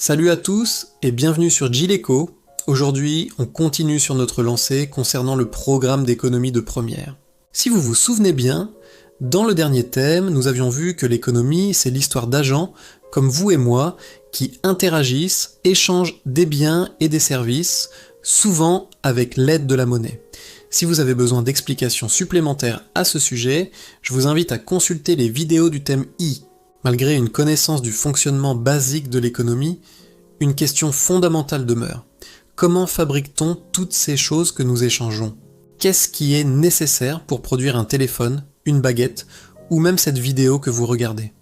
Salut à tous et bienvenue sur Gileco. Aujourd'hui, on continue sur notre lancée concernant le programme d'économie de première. Si vous vous souvenez bien, dans le dernier thème, nous avions vu que l'économie, c'est l'histoire d'agents, comme vous et moi, qui interagissent, échangent des biens et des services, souvent avec l'aide de la monnaie. Si vous avez besoin d'explications supplémentaires à ce sujet, je vous invite à consulter les vidéos du thème I. Malgré une connaissance du fonctionnement basique de l'économie, une question fondamentale demeure. Comment fabrique-t-on toutes ces choses que nous échangeons ? Qu'est-ce qui est nécessaire pour produire un téléphone, une baguette, ou même cette vidéo que vous regardez ?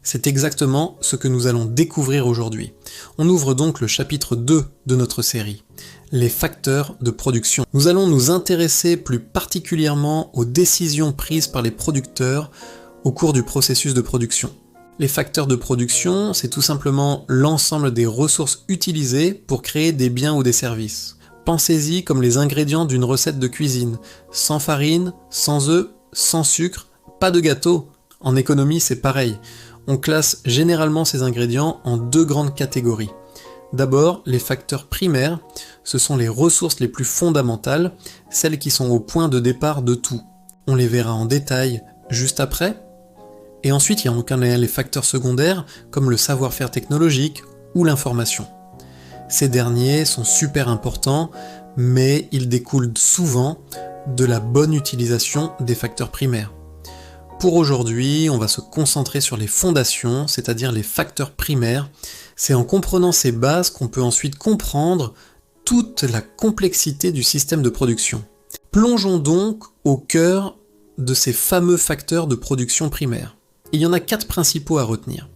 C'est exactement ce que nous allons découvrir aujourd'hui. On ouvre donc le chapitre 2 de notre série, les facteurs de production. Nous allons nous intéresser plus particulièrement aux décisions prises par les producteurs au cours du processus de production. Les facteurs de production, c'est tout simplement l'ensemble des ressources utilisées pour créer des biens ou des services. Pensez-y comme les ingrédients d'une recette de cuisine. Sans farine, sans œufs, sans sucre, pas de gâteau. En économie, c'est pareil. On classe généralement ces ingrédients en deux grandes catégories. D'abord, les facteurs primaires, ce sont les ressources les plus fondamentales, celles qui sont au point de départ de tout. On les verra en détail juste après. Et ensuite, il y a les facteurs secondaires, comme le savoir-faire technologique ou l'information. Ces derniers sont super importants, mais ils découlent souvent de la bonne utilisation des facteurs primaires. Pour aujourd'hui, on va se concentrer sur les fondations, c'est-à-dire les facteurs primaires. C'est en comprenant ces bases qu'on peut ensuite comprendre toute la complexité du système de production. Plongeons donc au cœur de ces fameux facteurs de production primaires. Il y en a 4 principaux à retenir.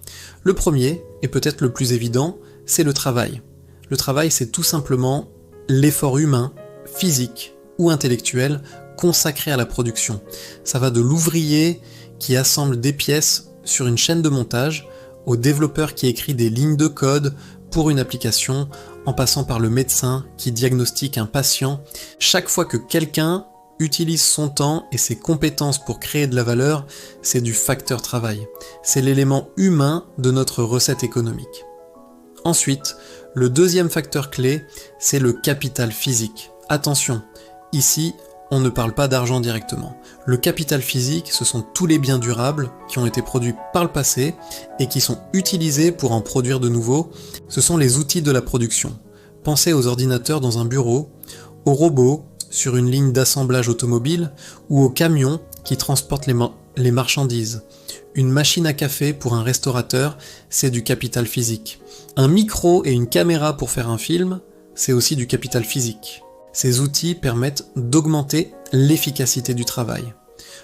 Le premier, et peut-être le plus évident, c'est le travail. Le travail, c'est tout simplement l'effort humain, physique ou intellectuel consacré à la production. Ça va de l'ouvrier qui assemble des pièces sur une chaîne de montage, au développeur qui écrit des lignes de code pour une application, en passant par le médecin qui diagnostique un patient. Chaque fois que quelqu'un utilise son temps et ses compétences pour créer de la valeur, c'est du facteur travail. C'est l'élément humain de notre recette économique. Ensuite, le deuxième facteur clé, c'est le capital physique. Attention, ici, on ne parle pas d'argent directement. Le capital physique, ce sont tous les biens durables qui ont été produits par le passé et qui sont utilisés pour en produire de nouveaux. Ce sont les outils de la production. Pensez aux ordinateurs dans un bureau, aux robots sur une ligne d'assemblage automobile ou aux camions qui transportent les marchandises. Une machine à café pour un restaurateur, c'est du capital physique. Un micro et une caméra pour faire un film, c'est aussi du capital physique. Ces outils permettent d'augmenter l'efficacité du travail.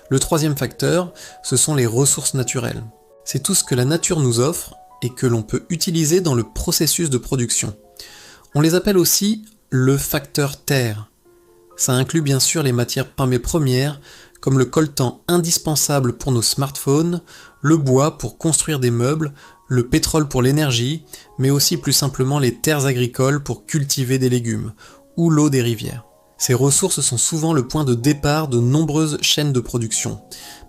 Le troisième facteur, ce sont les ressources naturelles. C'est tout ce que la nature nous offre et que l'on peut utiliser dans le processus de production. On les appelle aussi le facteur terre. Ça inclut bien sûr les matières premières, comme le coltan indispensable pour nos smartphones, le bois pour construire des meubles, le pétrole pour l'énergie, mais aussi plus simplement les terres agricoles pour cultiver des légumes, ou l'eau des rivières. Ces ressources sont souvent le point de départ de nombreuses chaînes de production.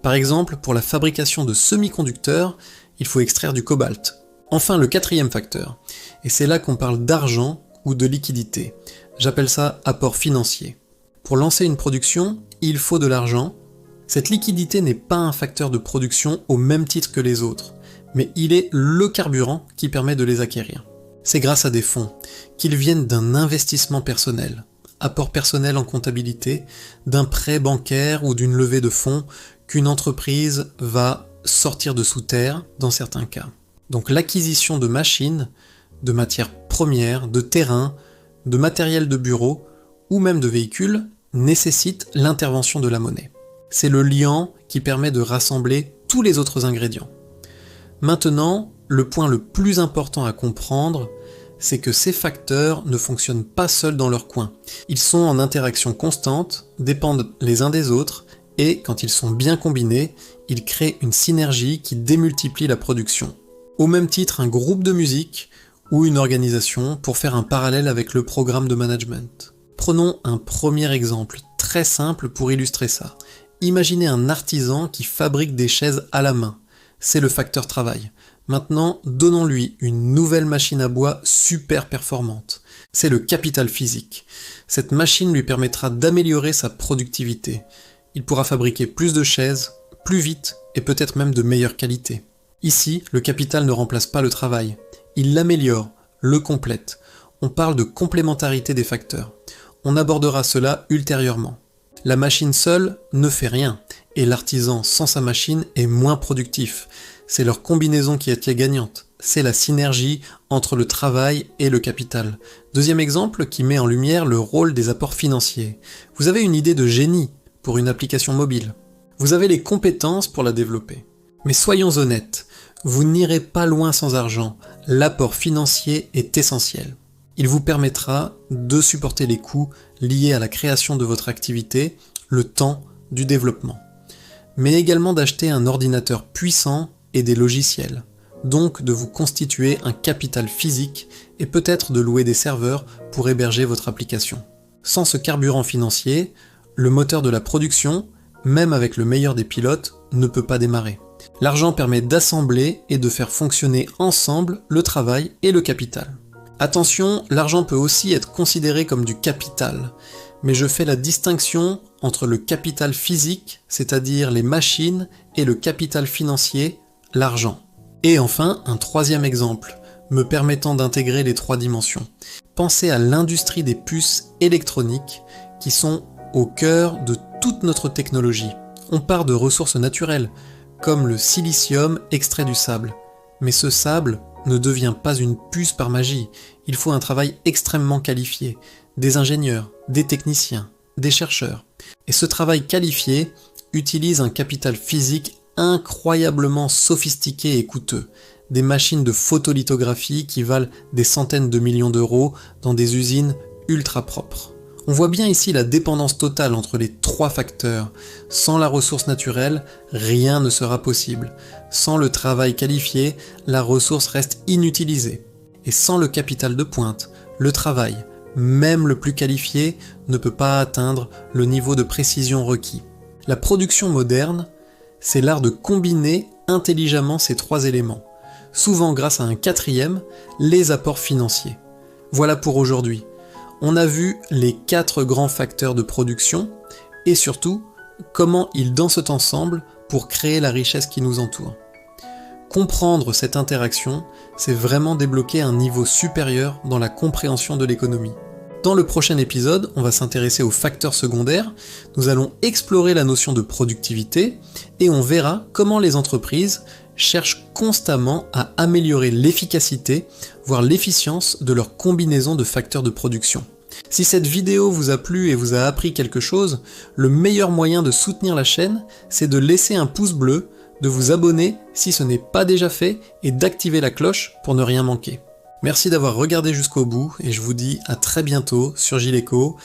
Par exemple, pour la fabrication de semi-conducteurs, il faut extraire du cobalt. Enfin, le quatrième facteur, et c'est là qu'on parle d'argent ou de liquidité. J'appelle ça apport financier. Pour lancer une production, il faut de l'argent. Cette liquidité n'est pas un facteur de production au même titre que les autres, mais il est le carburant qui permet de les acquérir. C'est grâce à des fonds, qu'ils viennent d'un investissement personnel, apport personnel en comptabilité, d'un prêt bancaire ou d'une levée de fonds, qu'une entreprise va sortir de sous terre dans certains cas. Donc l'acquisition de machines, de matières premières, de terrains, de matériel de bureau ou même de véhicules nécessite l'intervention de la monnaie. C'est le liant qui permet de rassembler tous les autres ingrédients. Maintenant, le point le plus important à comprendre, c'est que ces facteurs ne fonctionnent pas seuls dans leur coin. Ils sont en interaction constante, dépendent les uns des autres, et quand ils sont bien combinés, ils créent une synergie qui démultiplie la production. Au même titre, un groupe de musique ou une organisation pour faire un parallèle avec le programme de management. Prenons un premier exemple très simple pour illustrer ça. Imaginez un artisan qui fabrique des chaises à la main. C'est le facteur travail. Maintenant, donnons-lui une nouvelle machine à bois super performante. C'est le capital physique. Cette machine lui permettra d'améliorer sa productivité. Il pourra fabriquer plus de chaises, plus vite et peut-être même de meilleure qualité. Ici, le capital ne remplace pas le travail. Il l'améliore, le complète. On parle de complémentarité des facteurs. On abordera cela ultérieurement. La machine seule ne fait rien, et l'artisan sans sa machine est moins productif. C'est leur combinaison qui est gagnante. C'est la synergie entre le travail et le capital. Deuxième exemple qui met en lumière le rôle des apports financiers. Vous avez une idée de génie pour une application mobile. Vous avez les compétences pour la développer. Mais soyons honnêtes, vous n'irez pas loin sans argent. L'apport financier est essentiel. Il vous permettra de supporter les coûts liés à la création de votre activité, le temps du développement. Mais également d'acheter un ordinateur puissant et des logiciels. Donc de vous constituer un capital physique et peut-être de louer des serveurs pour héberger votre application. Sans ce carburant financier, le moteur de la production, même avec le meilleur des pilotes, ne peut pas démarrer. L'argent permet d'assembler et de faire fonctionner ensemble le travail et le capital. Attention, l'argent peut aussi être considéré comme du capital, mais je fais la distinction entre le capital physique, c'est-à-dire les machines, et le capital financier, l'argent. Et enfin, un troisième exemple, me permettant d'intégrer les trois dimensions. Pensez à l'industrie des puces électroniques qui sont au cœur de toute notre technologie. On part de ressources naturelles, comme le silicium extrait du sable. Mais ce sable ne devient pas une puce par magie. Il faut un travail extrêmement qualifié, des ingénieurs, des techniciens, des chercheurs. Et ce travail qualifié utilise un capital physique incroyablement sophistiqué et coûteux. Des machines de photolithographie qui valent des centaines de millions d'euros dans des usines ultra propres. On voit bien ici la dépendance totale entre les trois facteurs. Sans la ressource naturelle, rien ne sera possible. Sans le travail qualifié, la ressource reste inutilisée. Et sans le capital de pointe, le travail, même le plus qualifié, ne peut pas atteindre le niveau de précision requis. La production moderne, c'est l'art de combiner intelligemment ces trois éléments. Souvent grâce à un quatrième, les apports financiers. Voilà pour aujourd'hui. On a vu les 4 grands facteurs de production et surtout comment ils dansent ensemble pour créer la richesse qui nous entoure. Comprendre cette interaction, c'est vraiment débloquer un niveau supérieur dans la compréhension de l'économie. Dans le prochain épisode, on va s'intéresser aux facteurs secondaires, nous allons explorer la notion de productivité et on verra comment les entreprises cherchent constamment à améliorer l'efficacité, voire l'efficience de leur combinaison de facteurs de production. Si cette vidéo vous a plu et vous a appris quelque chose, le meilleur moyen de soutenir la chaîne, c'est de laisser un pouce bleu, de vous abonner si ce n'est pas déjà fait et d'activer la cloche pour ne rien manquer. Merci d'avoir regardé jusqu'au bout et je vous dis à très bientôt sur Gileco.